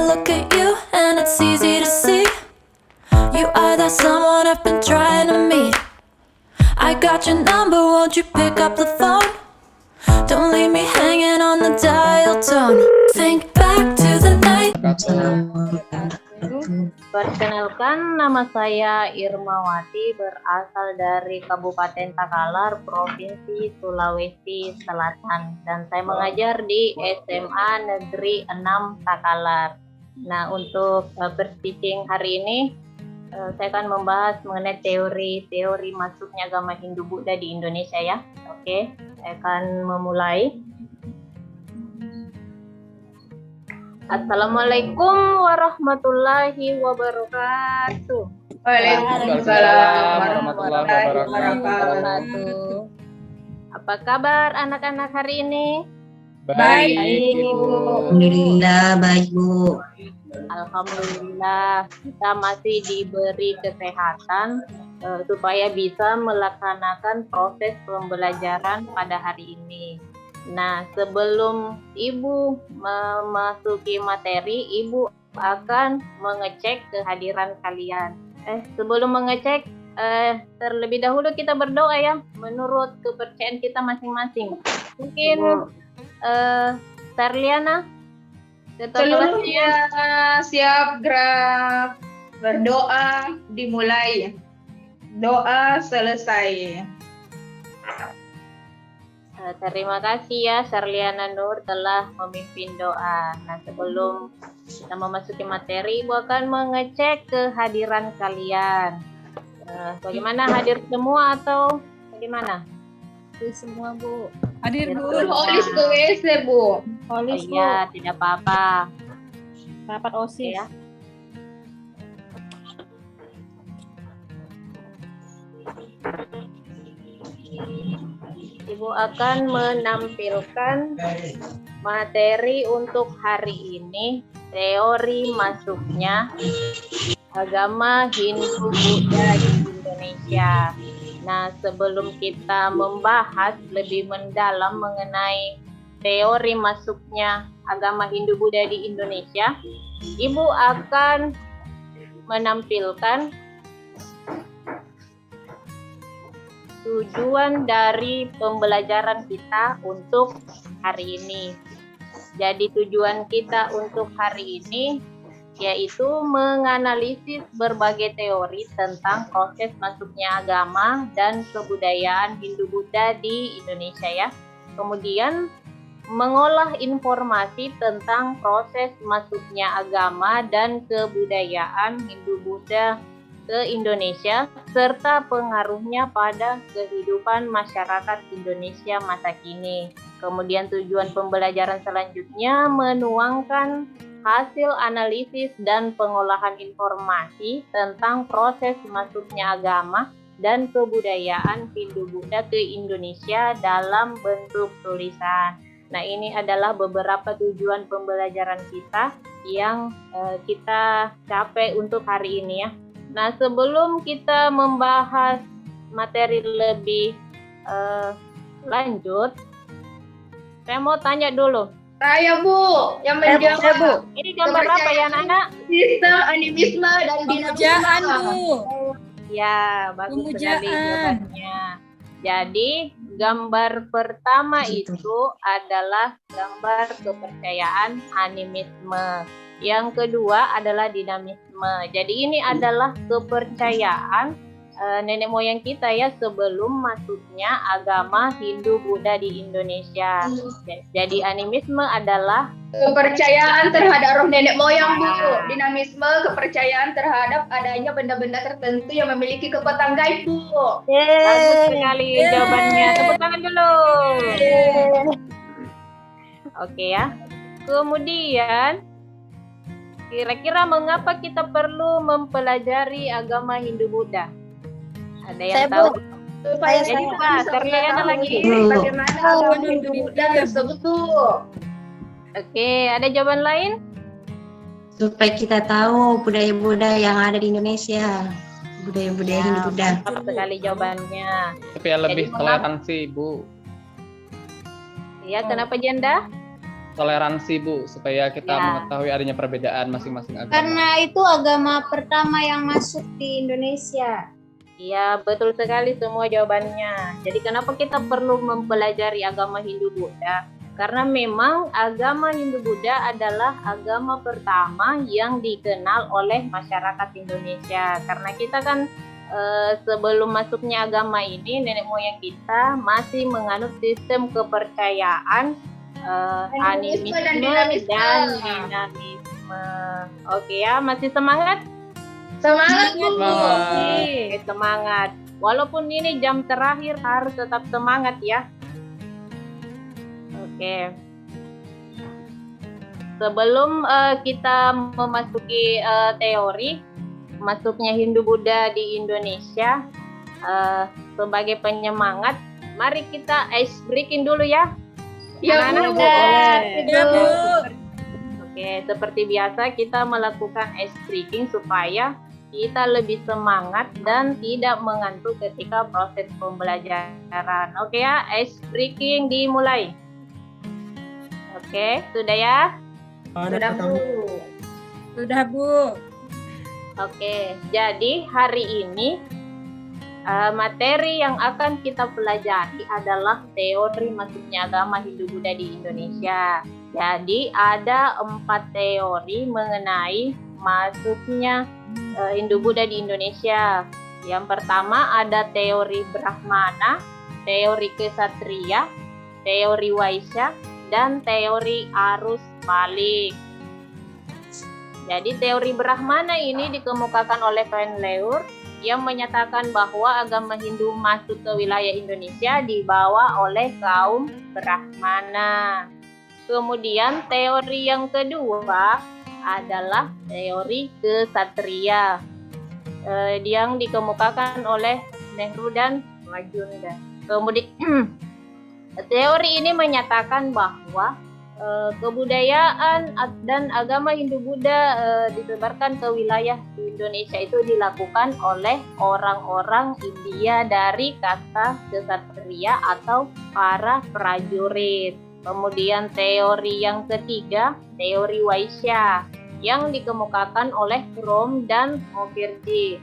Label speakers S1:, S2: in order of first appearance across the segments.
S1: look at you and it's easy to see you are that someone I've been trying to meet. I got your number, won't you pick up the phone? Don't leave me hanging on the dial tone. Think back to the night.
S2: Perkenalkan, nama saya Irmawati, berasal dari Kabupaten Takalar, Provinsi Sulawesi Selatan, dan saya mengajar di SMA Negeri 6 Takalar. Nah, untuk speaking hari ini, saya akan membahas mengenai teori masuknya agama Hindu Buddha di Indonesia ya. Oke, saya akan memulai. Assalamualaikum warahmatullahi wabarakatuh.
S3: Waalaikumsalam warahmatullahi wabarakatuh.
S2: Apa kabar anak-anak hari ini?
S3: Baik,
S2: Ibu.
S4: Alhamdulillah baik Bu.
S2: Alhamdulillah, kita masih diberi kesehatan supaya bisa melaksanakan proses pembelajaran pada hari ini. Nah, sebelum Ibu memasuki materi, Ibu akan mengecek kehadiran kalian. Sebelum mengecek, terlebih dahulu kita berdoa ya, menurut kepercayaan kita masing-masing. Mungkin Sarliana,
S3: seluruhnya siap gerak, berdoa dimulai, doa selesai.
S2: Terima kasih ya Sarliana Nur telah memimpin doa. Nah, sebelum kita memasuki materi, Ibu akan mengecek kehadiran kalian. Bagaimana, hadir semua atau bagaimana?
S5: Hadir semua Bu.
S3: Hadir Bu. Olis ke WC Bu.
S5: Olis Bu.
S2: Iya, tidak apa-apa.
S5: Rapat OSIS.
S2: Ya. Ibu akan menampilkan materi untuk hari ini, teori masuknya agama Hindu Buddha di Indonesia. Nah, sebelum kita membahas lebih mendalam mengenai teori masuknya agama Hindu Buddha di Indonesia, Ibu akan menampilkan tujuan dari pembelajaran kita untuk hari ini. Jadi tujuan kita untuk hari ini yaitu menganalisis berbagai teori tentang proses masuknya agama dan kebudayaan Hindu Buddha di Indonesia ya. Kemudian mengolah informasi tentang proses masuknya agama dan kebudayaan Hindu Buddha ke Indonesia serta pengaruhnya pada kehidupan masyarakat Indonesia masa kini. Kemudian tujuan pembelajaran selanjutnya menuangkan hasil analisis dan pengolahan informasi tentang proses masuknya agama dan kebudayaan Hindu Buddha ke Indonesia dalam bentuk tulisan. Nah, ini adalah beberapa tujuan pembelajaran kita yang kita capai untuk hari ini ya. Nah, sebelum kita membahas materi lebih lanjut, saya mau tanya dulu.
S3: Saya Bu, yang menjawab.
S2: Ini gambar apa ya anak-anak?
S3: Sistem animisme dan
S5: Pemujaan
S3: dinamisme.
S5: Bu.
S2: Ya, bagus sekali
S5: Pemujaan.
S2: jawabannya. Jadi, gambar pertama itu adalah gambar kepercayaan animisme. Yang kedua adalah dinamisme. Jadi ini adalah kepercayaan nenek moyang kita ya sebelum masuknya agama Hindu Buddha di Indonesia. Jadi animisme adalah
S3: Kepercayaan terhadap roh nenek moyang Bu. Dinamisme kepercayaan terhadap adanya benda-benda tertentu yang memiliki kekuatan gaib Bu.
S2: bagus sekali jawabannya. Tepuk tangan dulu. Oke ya. Kemudian kira-kira mengapa kita perlu mempelajari agama Hindu Buddha? Ada yang tahu?
S3: Supaya
S2: Jadi,
S3: kita
S2: Pak,
S3: bisa
S2: Sarliana lagi.
S3: mengetahui bagaimana agama Hindu Buddha tersebut Bu.
S2: Oke, ada jawaban lain?
S4: Supaya kita tahu budaya-budaya yang ada di Indonesia. Budaya-budaya Hindu Buddha.
S2: Mantap sekali jawabannya.
S6: Tapi yang lebih
S2: Jadi,
S6: kelihatan sih Bu.
S2: Ya, kenapa Janda?
S6: toleransi Bu, supaya kita
S2: Ya.
S6: mengetahui adanya perbedaan masing-masing agama.
S5: Karena itu agama pertama yang masuk di Indonesia.
S2: Iya, betul sekali semua jawabannya. Jadi kenapa kita perlu mempelajari agama Hindu Buddha? Karena memang agama Hindu Buddha adalah agama pertama yang dikenal oleh masyarakat Indonesia. Karena kita kan sebelum masuknya agama ini, nenek moyang kita masih menganut sistem kepercayaan animisme
S3: dan
S2: dan
S3: dinamisme.
S2: dinamisme. Oke ya, masih semangat?
S3: Semangat Bu.
S6: Semangat.
S2: Oke, semangat. Walaupun ini jam terakhir harus tetap semangat ya. Oke. Sebelum kita memasuki teori masuknya Hindu Buddha di Indonesia, sebagai penyemangat, mari kita ice breaking dulu ya.
S3: Ya
S2: Anak-anak
S3: Bu.
S2: boleh.
S5: Ya, Bu.
S2: Oke, seperti biasa kita melakukan ice breaking supaya kita lebih semangat dan tidak mengantuk ketika proses pembelajaran. Oke ya, ice breaking dimulai. Oke, sudah ya?
S3: Sudah Bu.
S5: Sudah, Bu.
S2: Oke, jadi hari ini materi yang akan kita pelajari adalah teori masuknya agama Hindu Buddha di Indonesia. Jadi ada 4 teori mengenai masuknya Hindu Buddha di Indonesia. Yang pertama ada teori Brahmana, teori Kesatria, teori Waisya, dan teori arus balik. Jadi teori Brahmana ini dikemukakan oleh Van Leur yang menyatakan bahwa agama Hindu masuk ke wilayah Indonesia dibawa oleh kaum Brahmana. Kemudian teori yang kedua adalah teori Kesatria yang dikemukakan oleh Nehru dan Majumdar. Kemudian teori ini menyatakan bahwa kebudayaan dan agama Hindu Buddha disebarkan ke wilayah di Indonesia itu dilakukan oleh orang-orang India dari kasta Kesatria atau para prajurit. Kemudian teori yang ketiga, teori Waisya yang dikemukakan oleh Rom dan Mukherjee.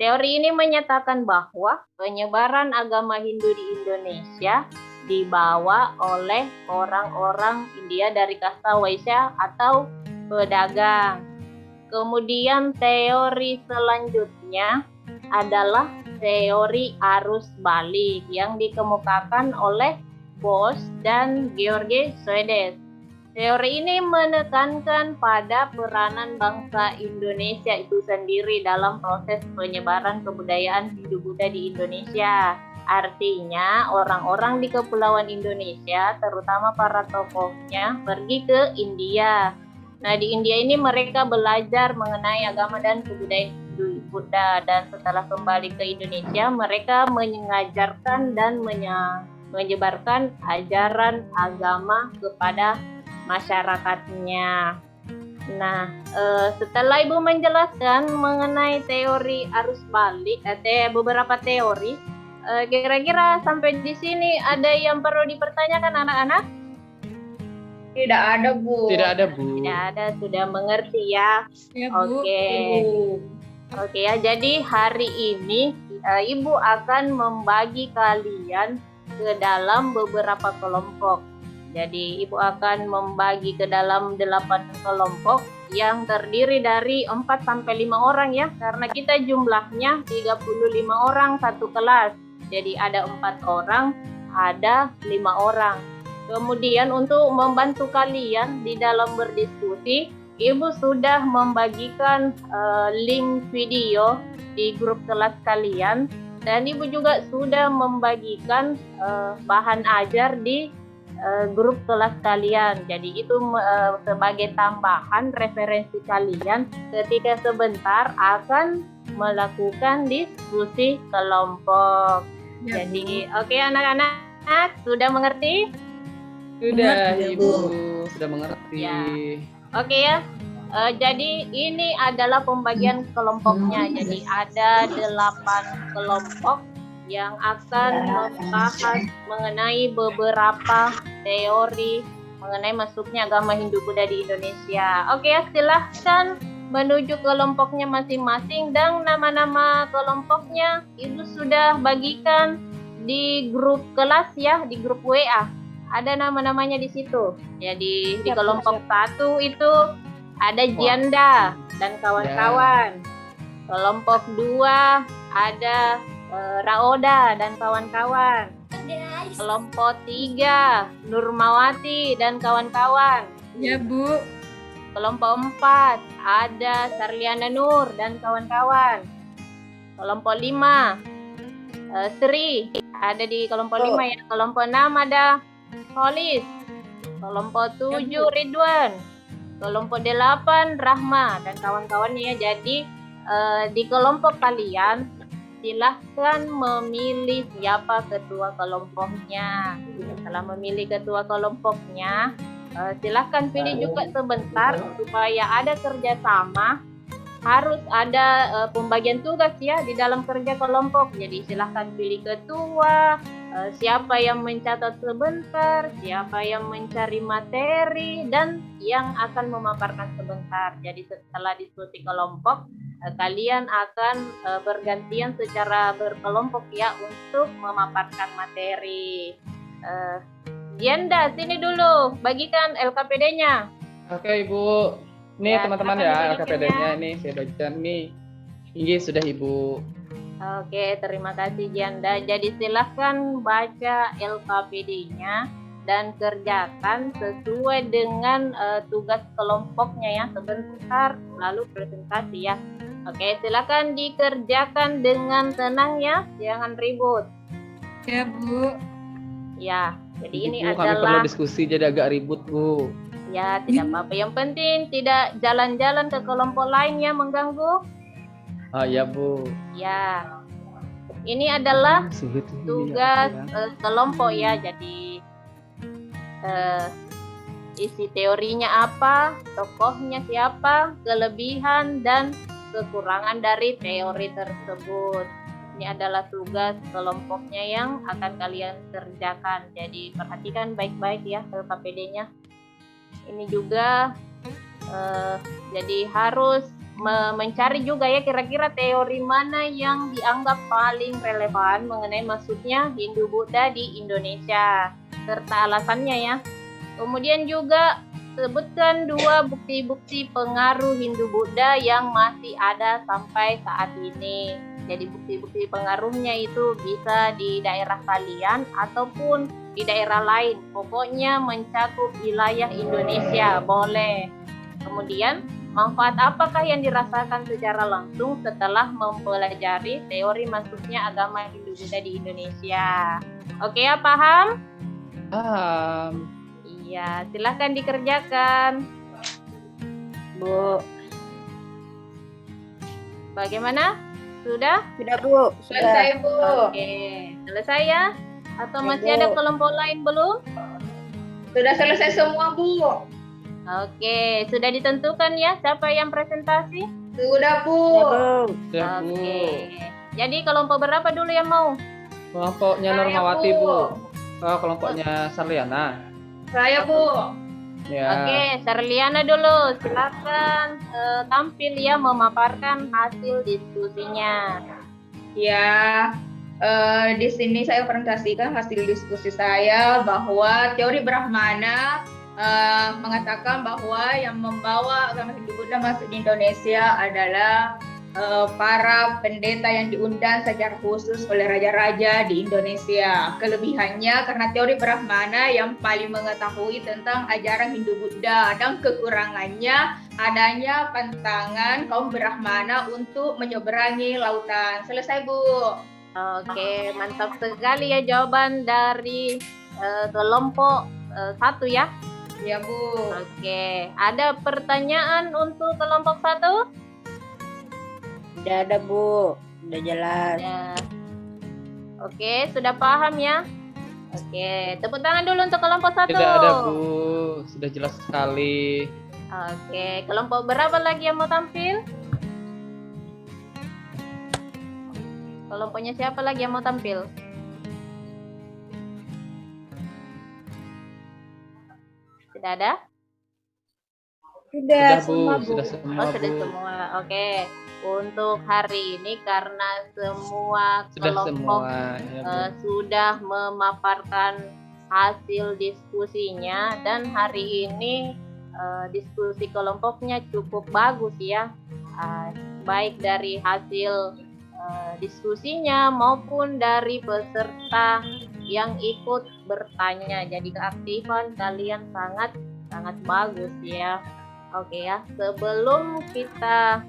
S2: Teori ini menyatakan bahwa penyebaran agama Hindu di Indonesia dibawa oleh orang-orang India dari kasta Waisya atau pedagang. Kemudian teori selanjutnya adalah teori arus balik yang dikemukakan oleh Bosch dan George Schwedes. Teori ini menekankan pada peranan bangsa Indonesia itu sendiri dalam proses penyebaran kebudayaan Hindu Buddha di Indonesia. Artinya orang-orang di Kepulauan Indonesia, terutama para tokohnya, pergi ke India. Nah, di India ini mereka belajar mengenai agama dan kebudayaan Hindu Buddha, dan setelah kembali ke Indonesia, mereka mengajarkan dan menyebarkan ajaran agama kepada masyarakatnya. Nah, setelah Ibu menjelaskan mengenai teori arus balik, beberapa teori, kira-kira sampai di sini ada yang perlu dipertanyakan anak-anak?
S3: Tidak ada Bu.
S6: Tidak ada Bu.
S2: Tidak ada, sudah mengerti ya.
S5: Ya, Bu.
S2: Oke ya, jadi hari ini Ibu akan membagi kalian ke dalam beberapa kelompok. Jadi Ibu akan membagi ke dalam 8 kelompok yang terdiri dari 4-5 orang ya, karena kita jumlahnya 35 orang satu kelas. Jadi ada 4 orang, ada 5 orang. Kemudian untuk membantu kalian di dalam berdiskusi, Ibu sudah membagikan link video di grup kelas kalian, dan Ibu juga sudah membagikan bahan ajar di grup kelas kalian. Jadi itu sebagai tambahan referensi kalian ketika sebentar akan melakukan diskusi kelompok.
S5: Ya,
S2: Jadi oke anak-anak, sudah mengerti?
S6: Sudah
S4: Mengerti,
S6: Ibu, sudah mengerti.
S2: Ya. Oke ya. Jadi ini adalah pembagian kelompoknya. Jadi ada 8 kelompok yang akan membahas mengenai beberapa teori mengenai masuknya agama Hindu-Buddha di Indonesia. Oke, silahkan menuju kelompoknya masing-masing dan nama-nama kelompoknya Ibu sudah bagikan di grup kelas ya, di grup WA. Ada nama-namanya di situ. Jadi di kelompok 1 itu ada Janda dan kawan-kawan. Kelompok 2 ada Raoda dan kawan-kawan. Kelompok 3 Nurmawati dan kawan-kawan.
S7: Ya, Bu.
S2: Kelompok 4 ada Sarliana Nur dan kawan-kawan. Kelompok 5 Sri ada di kelompok 5 ya. Kelompok 6 ada Holis. Kelompok 7 Ridwan. Kelompok 8 Rahma dan kawan-kawannya. Jadi di kelompok kalian silahkan memilih siapa ketua kelompoknya. Setelah memilih ketua kelompoknya, silahkan pilih juga sebentar supaya ada kerjasama. Harus ada pembagian tugas ya di dalam kerja kelompok. Jadi silahkan pilih ketua, siapa yang mencatat sebentar, siapa yang mencari materi, dan yang akan memaparkan sebentar. Jadi setelah diskusi kelompok, kalian akan bergantian secara berkelompok ya untuk memaparkan materi. Janda, sini dulu, bagikan LKPD-nya.
S6: Oke, Ibu. Nih
S2: Ya,
S6: teman-teman
S2: silakan
S6: ya,
S2: ditunjukin
S6: LKPD-nya
S2: ya.
S6: ini saya bagikan nih. Ini sudah Ibu.
S2: Oke, terima kasih Janda. Jadi silahkan baca LKPD-nya dan kerjakan sesuai dengan tugas kelompoknya ya. Sebentar, lalu presentasi ya. Oke, silakan dikerjakan dengan tenang ya, jangan ribut.
S7: Ya, Bu.
S2: Ya, jadi ini
S6: Bu, kami perlu
S2: adalah
S6: diskusi jadi agak ribut, Bu.
S2: ya tidak apa-apa. Yang penting tidak jalan-jalan ke kelompok lain ya mengganggu.
S6: Ah, ya, Bu.
S2: Ya, ini adalah
S6: Sulit ini,
S2: tugas
S6: ya.
S2: kelompok ya. Jadi isi teorinya apa, tokohnya siapa, kelebihan dan kekurangan dari teori tersebut. Ini adalah tugas kelompoknya yang akan kalian kerjakan. Jadi perhatikan baik-baik ya LKPD-nya. Ini juga jadi harus mencari juga ya kira-kira teori mana yang dianggap paling relevan mengenai masuknya Hindu-Buddha di Indonesia serta alasannya ya. Kemudian juga sebutkan 2 bukti-bukti pengaruh Hindu-Buddha yang masih ada sampai saat ini. Jadi bukti-bukti pengaruhnya itu bisa di daerah kalian ataupun di daerah lain. Pokoknya mencakup wilayah Indonesia, boleh. Kemudian, manfaat apakah yang dirasakan secara langsung setelah mempelajari teori masuknya agama Hindu-Buddha di Indonesia? Oke ya, paham?
S6: Paham.
S2: Iya, silahkan dikerjakan.
S8: Bu,
S2: Bagaimana? Sudah?
S8: sudah Bu, sudah.
S3: Selesai, Bu.
S2: Oke, selesai ya? Atau
S8: Ya,
S2: masih
S8: Bu.
S2: ada kelompok lain belum?
S3: Sudah selesai semua, Bu.
S2: Oke, sudah ditentukan ya siapa yang presentasi?
S3: Sudah, Bu.
S8: Ya, Bu.
S6: Ya, Bu.
S2: Oke. Jadi kelompok berapa dulu yang mau?
S6: Kelompoknya
S3: Saya,
S6: Nurmawati,
S3: Bu.
S6: Bu. Oh, kelompoknya Sarliana.
S3: Saya, Bu.
S6: Ya.
S2: Oke, Sarliana dulu. Silakan tampil ya memaparkan hasil diskusinya.
S3: Ya, di sini saya presentasikan hasil diskusi saya bahwa teori Brahmana mengatakan bahwa yang membawa agama Hindu-Buddha masuk di Indonesia adalah para pendeta yang diundang secara khusus oleh raja-raja di Indonesia. Kelebihannya karena teori Brahmana yang paling mengetahui tentang ajaran Hindu-Buddha, dan kekurangannya adanya pantangan kaum Brahmana untuk menyeberangi lautan. Selesai, Bu.
S2: Oke, mantap sekali ya jawaban dari kelompok 1 ya.
S3: Ya, Bu.
S2: Oke, ada pertanyaan untuk kelompok 1?
S8: Sudah ada Bu, sudah jelas.
S2: Ya. Oke, sudah paham ya? Oke, tepuk tangan dulu untuk kelompok 1.
S6: Tidak ada, Bu. Sudah jelas sekali.
S2: Oke, kelompok berapa lagi yang mau tampil? Kelompoknya siapa lagi yang mau tampil? Sudah ada?
S5: Sudah
S6: Sudah Bu,
S5: semua, Bu.
S6: sudah semua
S2: Oh, sudah
S6: Bu.
S2: semua. Oke. Untuk hari ini karena semua
S6: Sudah
S2: kelompok
S6: semua ya Bu.
S2: sudah memaparkan hasil diskusinya dan hari ini diskusi kelompoknya cukup bagus ya. Baik dari hasil diskusinya maupun dari peserta yang ikut bertanya. Jadi keaktifan kalian sangat bagus ya. Oke ya. Sebelum kita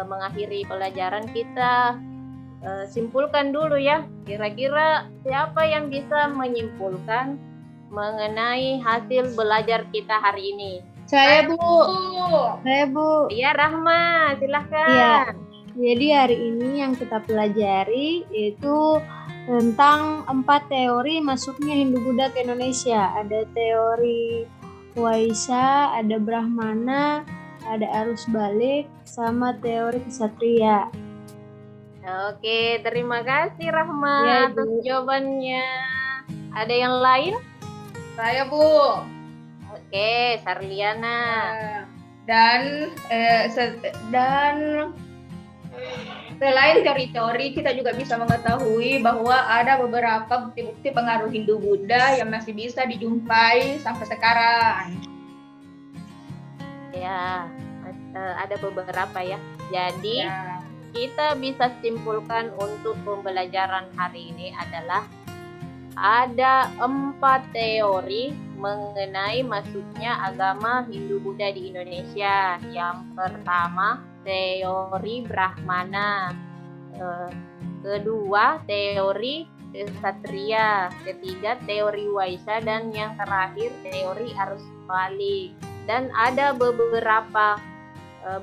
S2: mengakhiri pelajaran, kita simpulkan dulu ya. Kira-kira siapa yang bisa menyimpulkan mengenai hasil belajar kita hari ini?
S5: Saya, Bu.
S3: Bu.
S5: Saya, Bu.
S2: Ya, Rahma, silahkan.
S5: Iya. Jadi hari ini yang kita pelajari yaitu tentang 4 teori masuknya Hindu-Buddha ke Indonesia. Ada teori Waisa, ada Brahmana, ada arus balik, sama teori kesatria.
S2: Oke, terima kasih Rahma
S5: Ya,
S2: atas
S5: Ibu.
S2: jawabannya. Ada yang lain?
S3: Saya Bu.
S2: Oke, Sarliana.
S3: Dan selain teori-teori, kita juga bisa mengetahui bahwa ada beberapa bukti-bukti pengaruh Hindu-Buddha yang masih bisa dijumpai sampai sekarang.
S2: Ya, ada beberapa ya. Jadi
S3: Ya.
S2: kita bisa simpulkan untuk pembelajaran hari ini adalah ada 4 teori mengenai masuknya agama Hindu-Buddha di Indonesia. Yang pertama, teori Brahmana. Kedua, teori Ksatria. Ketiga, teori Waisa. Dan yang terakhir, teori arus balik. Dan ada beberapa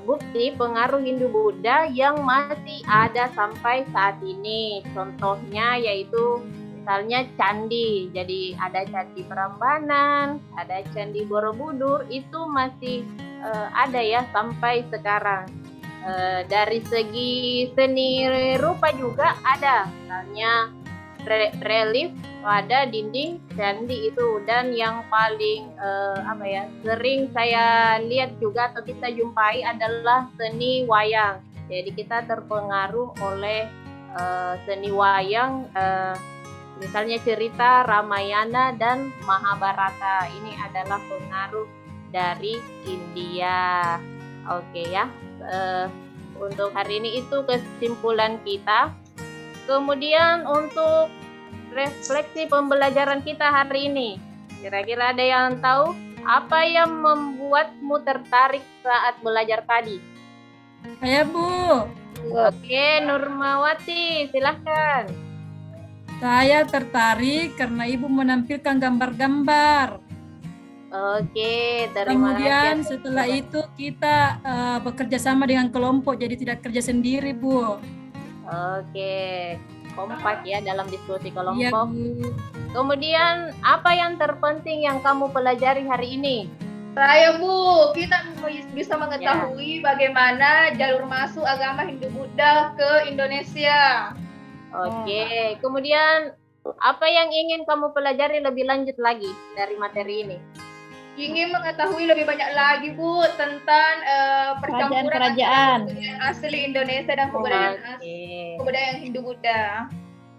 S2: bukti pengaruh Hindu-Buddha yang masih ada sampai saat ini. Contohnya yaitu misalnya candi. Jadi ada candi Prambanan, ada candi Borobudur, itu masih ada ya sampai sekarang. Dari segi seni rupa juga ada, misalnya relief pada dinding candi itu. Dan yang paling sering saya lihat juga atau kita jumpai adalah seni wayang. Jadi kita terpengaruh oleh seni wayang, misalnya cerita Ramayana dan Mahabharata. Ini adalah pengaruh dari India. Oke ya. Untuk hari ini itu kesimpulan kita. Kemudian untuk refleksi pembelajaran kita hari ini, kira-kira ada yang tahu apa yang membuatmu tertarik saat belajar tadi?
S7: Saya, Bu.
S2: Oke, Nurmawati, silahkan.
S7: Saya tertarik karena Ibu menampilkan gambar-gambar.
S2: Oke, terima
S7: Kemudian
S2: kasih.
S7: setelah itu kita bekerja sama dengan kelompok, jadi tidak kerja sendiri, Bu.
S2: Oke, kompak ya dalam diskusi
S7: Iya,
S2: kelompok.
S7: Bu.
S2: Kemudian apa yang terpenting yang kamu pelajari hari ini?
S3: Saya Bu, kita bisa mengetahui bagaimana jalur masuk agama Hindu-Buddha ke Indonesia.
S2: Oke, kemudian apa yang ingin kamu pelajari lebih lanjut lagi dari materi ini?
S3: Ingin mengetahui lebih banyak lagi Bu tentang percampuran
S5: Kerajaan.
S3: antara kebudayaan asli Indonesia dan kebudayaan Hindu-Buddha.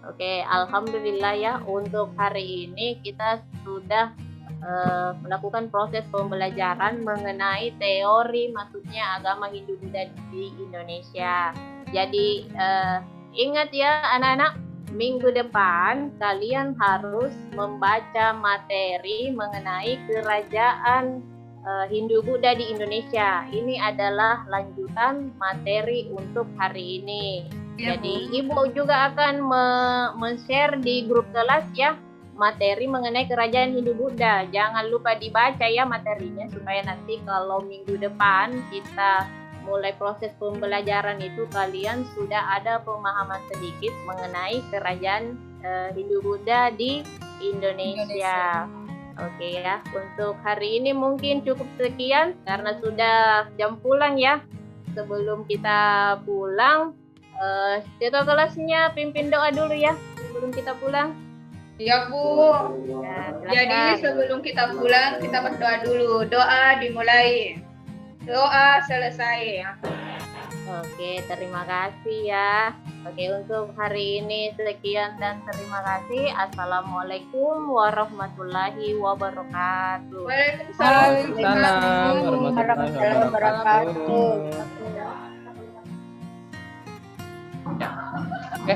S2: Oke, alhamdulillah ya untuk hari ini kita sudah melakukan proses pembelajaran mengenai teori masuknya agama Hindu-Buddha di Indonesia. Jadi ingat ya anak-anak, minggu depan kalian harus membaca materi mengenai kerajaan Hindu-Buddha di Indonesia. Ini adalah lanjutan materi untuk hari ini.
S3: Ya,
S2: Jadi Ibu juga akan men-share di grup kelas ya materi mengenai kerajaan Hindu-Buddha. Jangan lupa dibaca ya materinya supaya nanti kalau minggu depan kita mulai proses pembelajaran itu kalian sudah ada pemahaman sedikit mengenai kerajaan Hindu-Buddha di Indonesia. Oke ya, untuk hari ini mungkin cukup sekian karena sudah jam pulang ya. Sebelum kita pulang, ketua kelasnya pimpin doa dulu ya sebelum kita pulang.
S3: Ya Bu.
S2: Ya,
S3: Jadi
S2: silakan.
S3: sebelum kita pulang, kita berdoa dulu. Doa dimulai. Doa selesai.
S2: Oke, terima kasih ya. Oke, untuk hari ini sekian dan terima kasih. Assalamualaikum warahmatullahi wabarakatuh.
S3: Waalaikumsalam.
S6: Salam warahmatullahi wabarakatuh. Oke,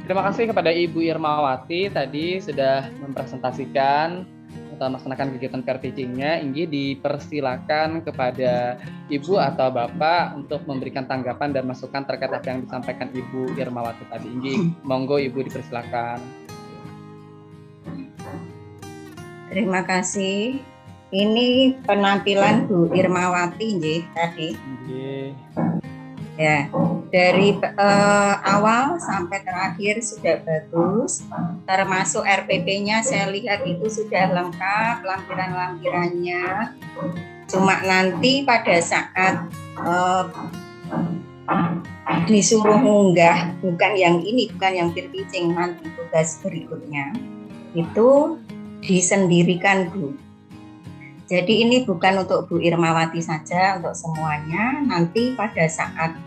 S6: terima kasih kepada Ibu Irmawati tadi sudah mempresentasikan atau melaksanakan kegiatan pair teaching-nya. Inggi dipersilakan kepada Ibu atau Bapak untuk memberikan tanggapan dan masukan terkait apa yang disampaikan Ibu Irmawati tadi. Inggi, monggo Ibu dipersilakan.
S9: Terima kasih. Ini penampilan Bu Irmawati nggih tadi.
S6: Inggi.
S9: Ya, dari awal sampai terakhir sudah bagus. Termasuk RPP-nya saya lihat itu sudah lengkap lampiran-lampirannya. Cuma nanti pada saat disuruh munggah, bukan yang ini, bukan yang peer teaching, nanti tugas berikutnya itu disendirikan Bu. Jadi ini bukan untuk Bu Irmawati saja, untuk semuanya. Nanti pada saat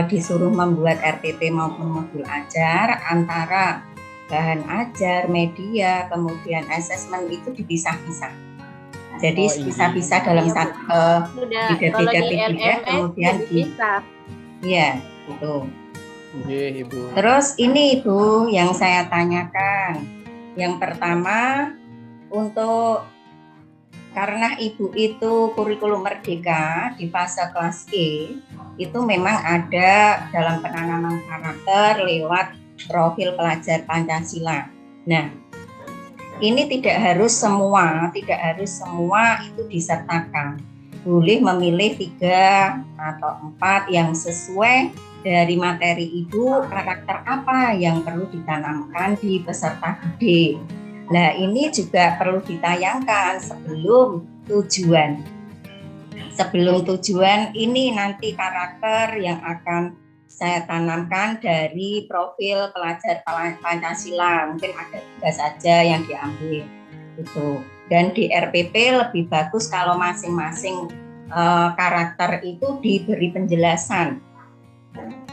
S9: disuruh membuat RPP maupun modul ajar, antara bahan ajar, media, kemudian asesmen itu dipisah-pisah. Jadi bisa-bisa dalam satu beda-beda PDF, kemudian
S2: bisa.
S9: Iya, itu.
S6: Inggi, Ibu.
S9: Terus ini Ibu yang saya tanyakan. Yang pertama, karena Ibu itu kurikulum merdeka di fase kelas E, itu memang ada dalam penanaman karakter lewat profil pelajar Pancasila. Nah, ini tidak harus semua itu disertakan. Boleh memilih 3 atau 4 yang sesuai dari materi Ibu, karakter apa yang perlu ditanamkan di peserta gede. Nah, ini juga perlu ditayangkan sebelum tujuan. Sebelum tujuan ini nanti karakter yang akan saya tanamkan dari profil pelajar Pancasila. Mungkin ada 3 saja yang diambil. Itu. Dan di RPP lebih bagus kalau masing-masing karakter itu diberi penjelasan.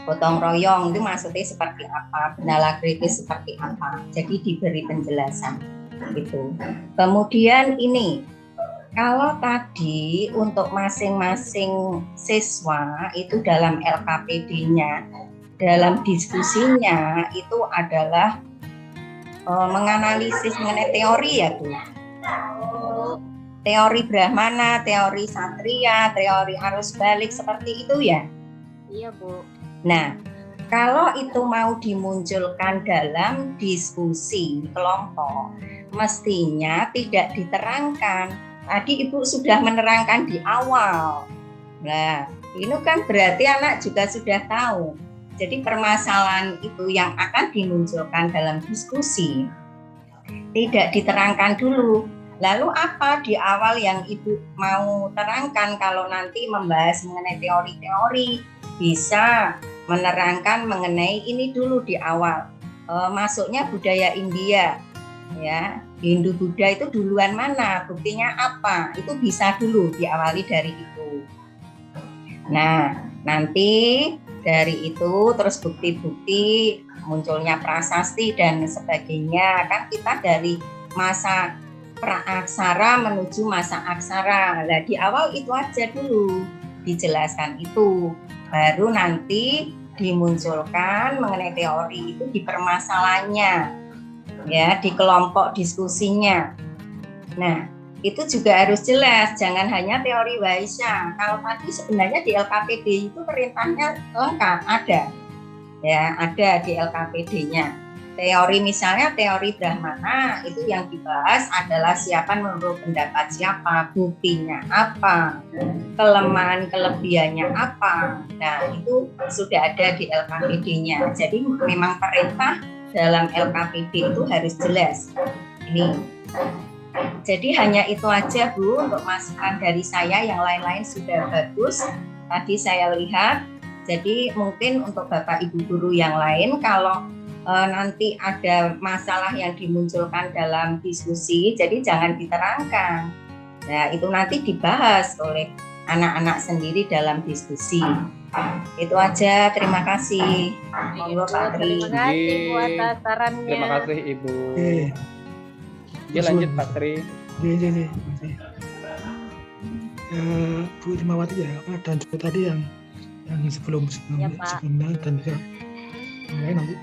S9: Gotong royong itu maksudnya seperti apa, benala kritis seperti apa. Jadi diberi penjelasan gitu. Kemudian ini, kalau tadi untuk masing-masing siswa itu dalam LKPD-nya, dalam diskusinya itu adalah menganalisis mengenai teori ya Bu. Teori Brahmana, teori Satria, teori arus balik seperti itu ya.
S2: Iya Bu.
S9: Nah, kalau itu mau dimunculkan dalam diskusi kelompok, mestinya tidak diterangkan. Tadi Ibu sudah menerangkan di awal. Nah, ini kan berarti anak juga sudah tahu. Jadi permasalahan itu yang akan dimunculkan dalam diskusi tidak diterangkan dulu. Lalu apa di awal yang Ibu mau terangkan kalau nanti membahas mengenai teori-teori? Bisa menerangkan mengenai ini dulu di awal. Masuknya budaya India, ya, Hindu Buddha itu duluan mana, buktinya apa? Itu bisa dulu diawali dari itu. Nah, nanti dari itu terus bukti-bukti munculnya prasasti dan sebagainya. Kan kita dari masa praaksara menuju masa aksara. Nah, di awal itu aja dulu dijelaskan itu. Baru nanti dimunculkan mengenai teori itu di permasalahannya, ya, di kelompok diskusinya. Nah, itu juga harus jelas, jangan hanya teori Waisya. Kalau tadi sebenarnya di LKPD itu perintahnya lengkap, ada, ya, ada di LKPD-nya. Teori misalnya teori Brahmana itu yang dibahas adalah siapa menurut pendapat siapa, buktinya apa, kelemahan kelebihannya apa. Nah, itu sudah ada di LKPD-nya. Jadi memang perintah dalam LKPD itu harus jelas. Ini. Jadi hanya itu aja Bu untuk masukan dari saya, yang lain-lain sudah bagus. Tadi saya lihat. Jadi mungkin untuk Bapak Ibu guru yang lain kalau nanti ada masalah yang dimunculkan dalam diskusi, jadi jangan diterangkan. Nah, itu nanti dibahas oleh anak-anak sendiri dalam diskusi. Itu aja, terima kasih. Monggo Pak Tri.
S2: Terima kasih Bu atas sarannya.
S6: Terima kasih Ibu.
S10: Oke.
S6: Lanjut Pak Tri.
S10: Iya. Bu Irmawati ya, dan juga tadi yang
S2: Ya, Pak.
S10: sebelumnya dan juga yang lain nanti.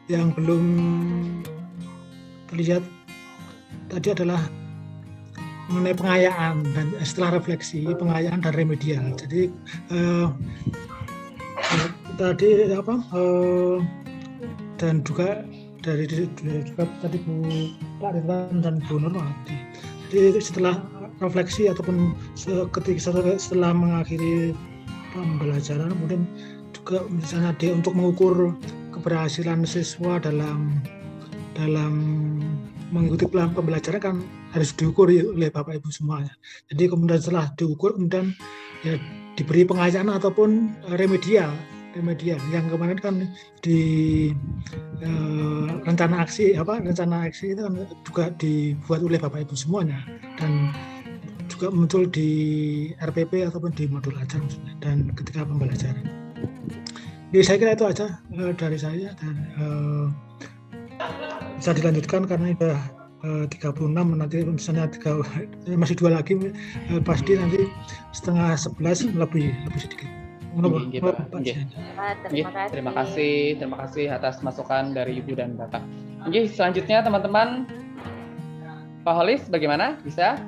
S10: Yang belum terlihat tadi adalah mengenai pengayaan dan setelah refleksi pengayaan dan remedial. Jadi tadi dan juga dari juga tadi Bu Pak Ridwan dan Bu Nurmawati. Jadi setelah refleksi ataupun setelah mengakhiri pembelajaran, kemudian juga misalnya untuk mengukur keberhasilan siswa dalam mengikuti pembelajaran kan harus diukur oleh Bapak Ibu semuanya. Jadi kemudian setelah diukur kemudian ya diberi pengayaan ataupun remedial yang kemarin kan di rencana aksi itu kan juga dibuat oleh Bapak Ibu semuanya dan juga muncul di RPP ataupun di modul ajar dan ketika pembelajaran. Jadi saya kira itu aja dari saya dan bisa dilanjutkan karena sudah 36 nanti misalnya masih 2 lagi pasti nanti setengah 11 lebih sedikit.
S6: Terima kasih atas masukan dari Ibu dan Bapak. Selanjutnya teman-teman, Pak Holis bagaimana? Bisa?